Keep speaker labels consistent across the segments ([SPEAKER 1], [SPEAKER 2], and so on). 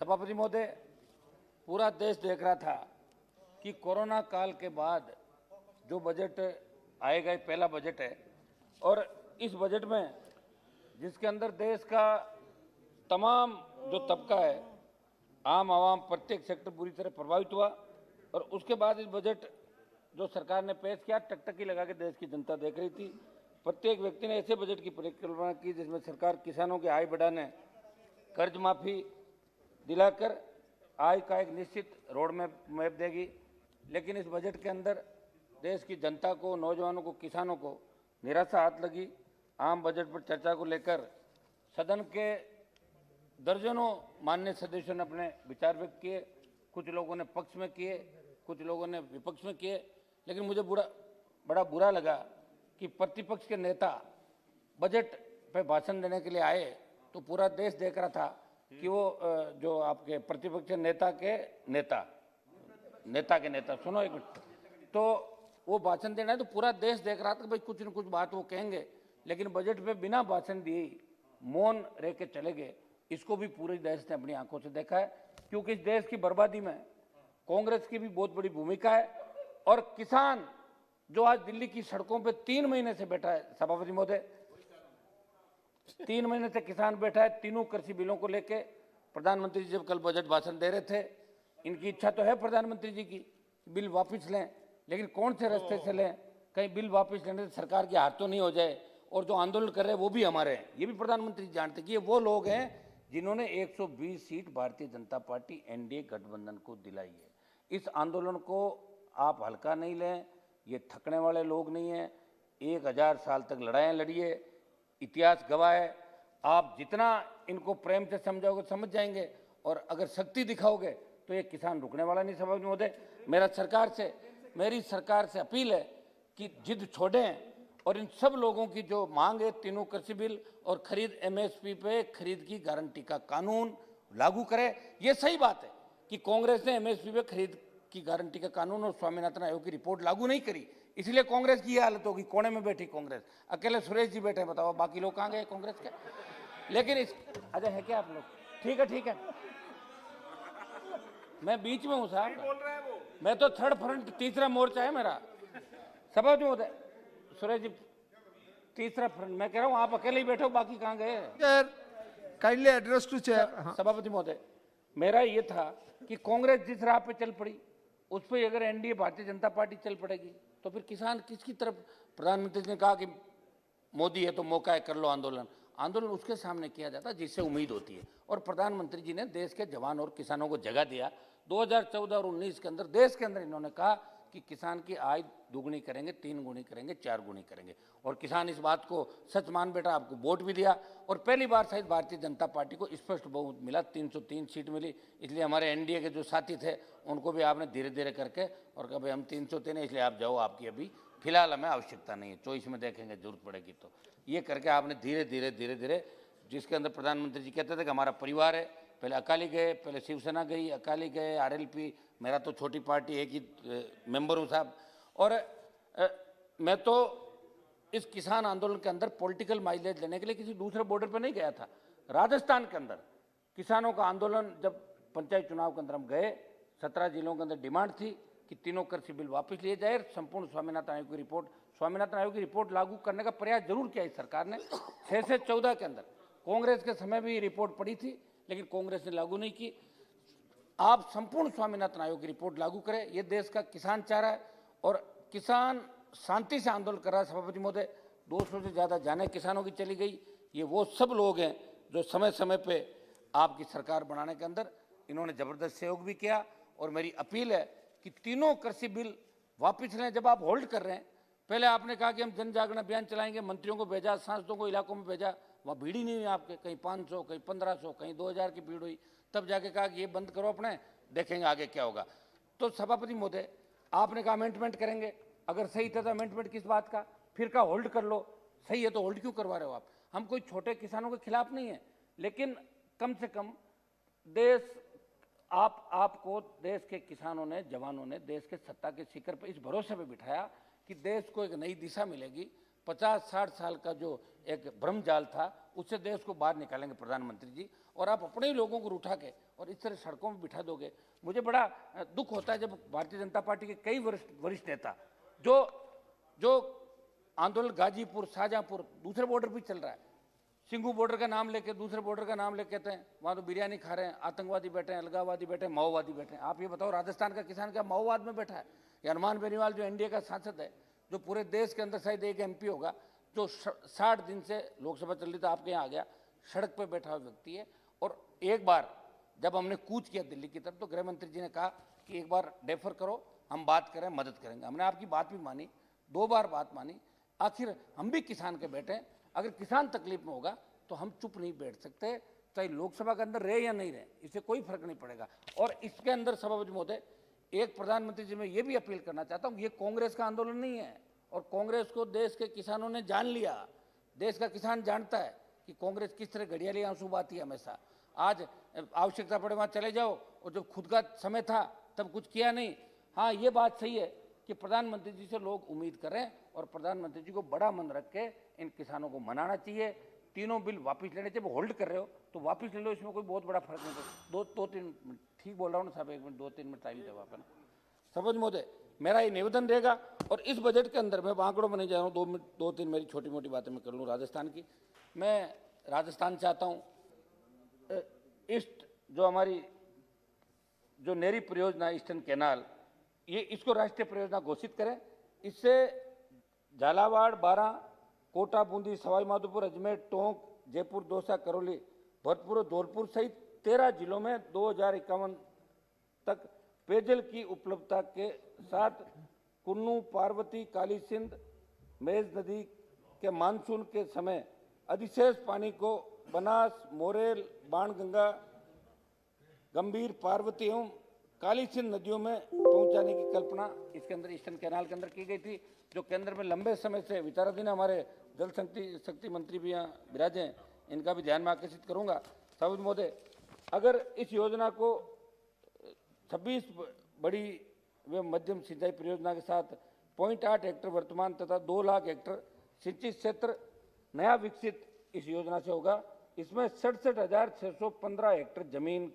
[SPEAKER 1] सभापति महोदय, पूरा देश देख रहा था कि कोरोना काल के बाद जो बजट आएगा, ये पहला बजट है और इस बजट में जिसके अंदर देश का तमाम जो तबका है, आम आवाम, प्रत्येक सेक्टर पूरी तरह प्रभावित हुआ। और उसके बाद इस बजट जो सरकार ने पेश किया, टकटकी लगा के देश की जनता देख रही थी। प्रत्येक व्यक्ति ने ऐसे बजट की परिकल्पना की जिसमें सरकार किसानों की आय बढ़ाने, कर्ज माफी दिलाकर आय का एक निश्चित रोड मैप देगी। लेकिन इस बजट के अंदर देश की जनता को, नौजवानों को, किसानों को निराशा हाथ लगी। आम बजट पर चर्चा को लेकर सदन के दर्जनों माननीय सदस्यों ने अपने विचार व्यक्त किए। कुछ लोगों ने पक्ष में किए, कुछ लोगों ने विपक्ष में किए। लेकिन मुझे बड़ा बुरा लगा कि प्रतिपक्ष के नेता बजट पे भाषण देने के लिए आए तो पूरा देश देख रहा था कि वो जो आपके प्रतिपक्ष नेता के नेता सुनो एक मिनट, तो वो भाषण देना है तो पूरा देश देख रहा था कि भाई कुछ न कुछ बात वो कहेंगे, लेकिन बजट पे बिना भाषण दिए मौन रह के चले गए। इसको भी पूरे देश ने अपनी आंखों से देखा है, क्योंकि इस देश की बर्बादी में कांग्रेस की भी बहुत बड़ी भूमिका है। और किसान जो आज दिल्ली की सड़कों पे 3 महीने से बैठा है, सभापति महोदय, 3 महीने से किसान बैठा है तीनों कृषि बिलों को लेके। प्रधानमंत्री जी जब कल बजट भाषण दे रहे थे, इनकी इच्छा तो है प्रधानमंत्री जी की बिल वापस लें, लेकिन कौन से रास्ते से लें, कहीं बिल वापस लेने से सरकार की हार तो नहीं हो जाए। और जो आंदोलन कर रहे हैं वो भी हमारे हैं, ये भी प्रधानमंत्री जी जानते हैं कि ये वो लोग हैं जिन्होंने 120 seat Bharatiya Janata party NDA गठबंधन को दिलाई है। इस आंदोलन को आप हल्का नहीं लें, ये थकने वाले लोग नहीं हैं। 1000 साल तक लड़ाइयाँ लड़िए, इतिहास गवाह है। आप जितना इनको प्रेम से समझाओगे समझ जाएंगे, और अगर शक्ति दिखाओगे तो ये किसान रुकने वाला नहीं। सभापति महोदय, मेरी सरकार से अपील है कि जिद छोड़ें और इन सब लोगों की जो मांग है, तीनों कृषि बिल और खरीद एमएसपी पे खरीद की गारंटी का कानून लागू करें। ये सही बात है कि कांग्रेस ने एमएसपी पे खरीद की गारंटी का कानून और स्वामीनाथन आयोग की रिपोर्ट लागू नहीं करी, इसलिए कांग्रेस की यह हालत होगी। कोने में बैठी कांग्रेस, अकेले सुरेश जी बैठे, बताओ बाकी लोग कहाँ गए कांग्रेस के? लेकिन इस अच्छा है क्या आप लोग? ठीक है, मैं बीच में हूँ साहब, मैं तो थर्ड फ्रंट, तीसरा मोर्चा है मेरा। सभापति महोदय, सुरेश जी तीसरा फ्रंट, मैं कह रहा हूँ आप अकेले ही बैठो, बाकी कहाँ गए?
[SPEAKER 2] Kindly address to chair.
[SPEAKER 1] सभापति महोदय, मेरा ये था कि कांग्रेस जिस राह पे चल पड़ी उस पर अगर एनडीए भारतीय जनता पार्टी चल पड़ेगी तो फिर किसान किसकी तरफ? प्रधानमंत्री ने कहा कि मोदी है तो मौका है, कर लो आंदोलन। आंदोलन उसके सामने किया जाता है जिससे उम्मीद होती है, और प्रधानमंत्री जी ने देश के जवान और किसानों को जगह दिया। 2014 और 19 के अंदर देश के अंदर इन्होंने कहा कि किसान की आय दुगुनी करेंगे, 3 गुनी करेंगे, 4 गुनी करेंगे, और किसान इस बात को सच मान बैठा। आपको वोट भी दिया और पहली बार शायद भारतीय जनता पार्टी को स्पष्ट बहुमत मिला, 303 सीट मिली। इसलिए हमारे एनडीए के जो साथी थे उनको भी आपने धीरे धीरे करके और कहा भाई हम 303 है, इसलिए आप जाओ, आपकी अभी फिलहाल हमें आवश्यकता नहीं है, चॉइस में देखेंगे जरूरत पड़ेगी तो। ये करके आपने धीरे धीरे जिसके अंदर प्रधानमंत्री जी कहते थे कि हमारा परिवार है, पहले अकाली गए, पहले शिवसेना गई, अकाली गए, आरएलपी, मेरा तो छोटी पार्टी एक ही मेंबर हूँ साहब। और मैं तो इस किसान आंदोलन के अंदर पॉलिटिकल माइलेज लेने के लिए किसी दूसरे बॉर्डर पर नहीं गया था। राजस्थान के अंदर किसानों का आंदोलन, जब पंचायत चुनाव के अंदर हम गए, 17 जिलों के अंदर डिमांड थी कि तीनों कृषि बिल वापस लिए जाए, संपूर्ण स्वामीनाथन आयोग की रिपोर्ट लागू करने का प्रयास जरूर किया इस सरकार ने। 6 से 14 के अंदर कांग्रेस के समय भी रिपोर्ट पड़ी थी, लेकिन कांग्रेस ने लागू नहीं की। आप संपूर्ण स्वामीनाथन आयोग की रिपोर्ट लागू करें, ये देश का किसान चाह रहा है और किसान शांति से आंदोलन कर रहा है। सभापति महोदय, 200 से ज़्यादा जानें किसानों की चली गई। ये वो सब लोग हैं जो समय समय पे आपकी सरकार बनाने के अंदर इन्होंने ज़बरदस्त सहयोग भी किया। और मेरी अपील है कि तीनों कृषि बिल वापस लें। जब आप होल्ड कर रहे हैं, पहले आपने कहा कि हम जन जागरण अभियान चलाएंगे, मंत्रियों को भेजा, सांसदों को इलाकों में भेजा, वहाँ भीड़ ही नहीं हुई आपके, कहीं 500, कहीं 1500, कहीं 2000 की भीड़ हुई। तब जाके कहा कि ये बंद करो अपने, देखेंगे आगे क्या होगा। तो सभापति महोदय, आपने कहा अमेंडमेंट करेंगे, अगर सही था तो अमेंडमेंट किस बात का? फिर कहा होल्ड कर लो, सही है तो होल्ड क्यों करवा रहे हो आप? हम कोई छोटे किसानों के खिलाफ नहीं है, लेकिन कम से कम आपको देश के किसानों ने, जवानों ने देश के सत्ता के शिखर पर इस भरोसे पे बिठाया कि देश को एक नई दिशा मिलेगी, 50-60 साल का जो एक भ्रम जाल था उससे देश को बाहर निकालेंगे प्रधानमंत्री जी। और आप अपने ही लोगों को उठा के और इस तरह सड़कों में बिठा दोगे। मुझे बड़ा दुख होता है जब भारतीय जनता पार्टी के कई वरिष्ठ नेता जो आंदोलन गाजीपुर, शाहजहांपुर, दूसरे बॉर्डर भी चल रहा है, सिंघू बॉर्डर का नाम लेके दूसरे बॉर्डर का नाम लेके कहते हैं वहाँ तो बिरयानी खा रहे हैं, आतंकवादी बैठे हैं, अलगाववादी बैठे हैं, माओवादी बैठे हैं। आप ये बताओ राजस्थान का किसान क्या माओवाद में बैठा है? ये हनुमान बेनीवाल जो एनडीए का सांसद है, जो पूरे देश के अंदर शायद एक एमपी होगा, जो 60 दिन से लोकसभा चल रही था आपके यहाँ आ गया, सड़क पर बैठा हुआ व्यक्ति है। और एक बार जब हमने कूच किया दिल्ली की तरफ तो गृह मंत्री जी ने कहा कि एक बार डेफर करो, हम बात करें, मदद करेंगे। हमने आपकी बात भी मानी, 2 बार बात मानी। आखिर हम भी किसान के बेटे हैं, अगर किसान तकलीफ में होगा तो हम चुप नहीं बैठ सकते, चाहे लोकसभा के अंदर रहे या नहीं रहे, इससे कोई फर्क नहीं पड़ेगा। और इसके अंदर सभापति महोदय, एक प्रधानमंत्री जी मैं ये भी अपील करना चाहता हूँ, ये कांग्रेस का आंदोलन नहीं है और कांग्रेस को देश के किसानों ने जान लिया। देश का किसान जानता है कि कांग्रेस किस तरह घड़ियाली आंसू बहाती है हमेशा। आज आवश्यकता पड़े वहाँ चले जाओ, और जब खुद का समय था तब कुछ किया नहीं। हाँ, ये बात सही है कि प्रधानमंत्री जी से लोग उम्मीद करें और प्रधानमंत्री जी को बड़ा मन रख के इन किसानों को मनाना चाहिए। तीनों बिल वापस लेने चाहिए। होल्ड कर रहे हो तो वापस ले लो, इसमें कोई बहुत बड़ा फर्क नहीं पड़ता। 2-3 मिनट ठीक बोल रहा हूँ ना साहब, 1 मिनट 2-3 मिनट टाइम देवा अपन। सभापति महोदय, मेरा ये निवेदन रहेगा। और इस बजट के अंदर मैं आंकड़ों में नहीं जा रहा हूँ, 2-3 मेरी छोटी मोटी बातें मैं कर लूँ राजस्थान की। मैं राजस्थान चाहता हूँ ईस्ट जो हमारी जो नेरी परियोजना ईस्टर्न कैनाल, ये इसको राष्ट्रीय परियोजना घोषित करें। इससे झालावाड़, बारां, कोटा, बूंदी, सवाई माधोपुर, अजमेर, टोंक, जयपुर, दौसा, करौली, भरतपुर और धौलपुर सहित 13 जिलों में 2051 तक पेयजल की उपलब्धता के साथ कुन्नू, पार्वती, काली सिंध, मेज नदी के मानसून के समय अधिशेष पानी को बनास, मोरेल, बाणगंगा, गंभीर, पार्वती एवं काली सिंध नदियों में पहुंचाने की कल्पना इसके अंदर ईस्टर्न कैनाल के अंदर की गई थी, जो केंद्र में लंबे समय से विचाराधीन है। हमारे जल शक्ति मंत्री भी यहाँ विराजे हैं, इनका भी ध्यान में आकर्षित करूंगा। सभापति महोदय, अगर इस योजना को 26 बड़ी व मध्यम सिंचाई परियोजना के साथ 0.8 हेक्टर वर्तमान तथा 2 लाख हेक्टर सिंचित क्षेत्र नया विकसित इस योजना से होगा। इसमें 67,615 हेक्टर जमीन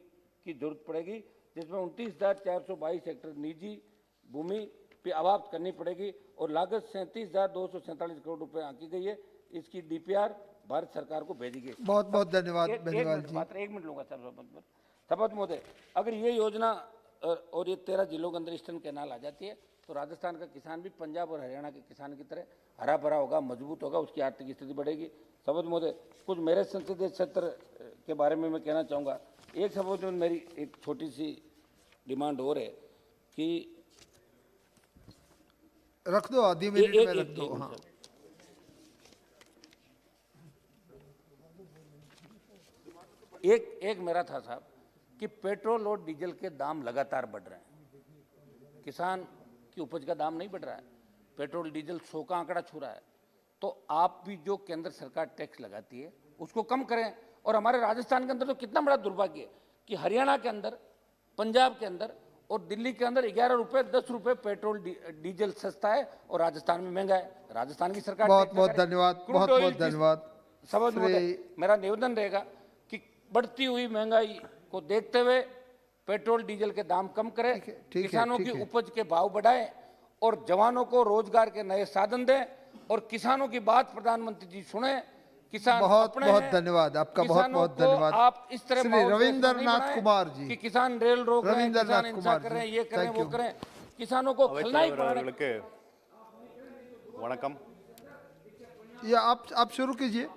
[SPEAKER 1] की जरूरत पड़ेगी, जिसमें 29,422 हेक्टर निजी भूमि पे आबाद करनी पड़ेगी और लागत 37,247 करोड़ रुपए आंकी गई है। इसकी डीपीआर भारत सरकार को भेजी गई।
[SPEAKER 2] बहुत बहुत धन्यवाद बेनीवाल जी।
[SPEAKER 1] मात्र 1 मिनट लूंगा सभापति महोदय। अगर ये योजना और ये 13 जिलों के अंदर ईस्टर्न कैनाल आ जाती है तो राजस्थान का किसान भी पंजाब और हरियाणा के किसान की तरह हरा भरा होगा, मजबूत होगा, उसकी आर्थिक स्थिति बढ़ेगी। सभापति महोदय, कुछ मेरे संसदीय क्षेत्र के बारे में मैं कहना चाहूँगा। एक सभापति में मेरी एक छोटी सी डिमांड और है कि
[SPEAKER 2] रख दो, आधी मिनट में रख दो। हाँ,
[SPEAKER 1] एक मेरा था साहब कि पेट्रोल और डीजल के दाम लगातार बढ़ रहे हैं, किसान की उपज का दाम नहीं बढ़ रहा है। पेट्रोल डीजल 100 का आंकड़ा छू रहा है। तो आप भी जो केंद्र सरकार टैक्स लगाती है उसको कम करें। और हमारे राजस्थान के अंदर तो कितना बड़ा दुर्भाग्य है कि हरियाणा के अंदर, पंजाब के अंदर और दिल्ली के अंदर 11 रुपए 10 रुपए पेट्रोल डीजल सस्ता है और राजस्थान में महंगा है। राजस्थान की सरकार
[SPEAKER 2] बहुत बहुत धन्यवाद, बहुत बहुत धन्यवाद।
[SPEAKER 1] सभापति महोदय, मेरा निवेदन रहेगा कि बढ़ती हुई महंगाई को देखते हुए पेट्रोल डीजल के दाम कम करें, किसानों की उपज के भाव बढ़ाएं और जवानों को रोजगार के नए साधन दें और किसानों की बात प्रधानमंत्री जी सुने। किसान
[SPEAKER 2] बहुत
[SPEAKER 1] अपने
[SPEAKER 2] बहुत धन्यवाद आपका, बहुत बहुत धन्यवाद।
[SPEAKER 1] आप इस तरह
[SPEAKER 2] श्री रविंद्रनाथ कुमार जी,
[SPEAKER 1] कि किसान रेल रोक रहे हैं, किसान हिंसा कर रहे हैं, ये करें वो करें, किसानों को खलनाई पड़ा।
[SPEAKER 3] वणकम,
[SPEAKER 2] ये आप शुरू कीजिए।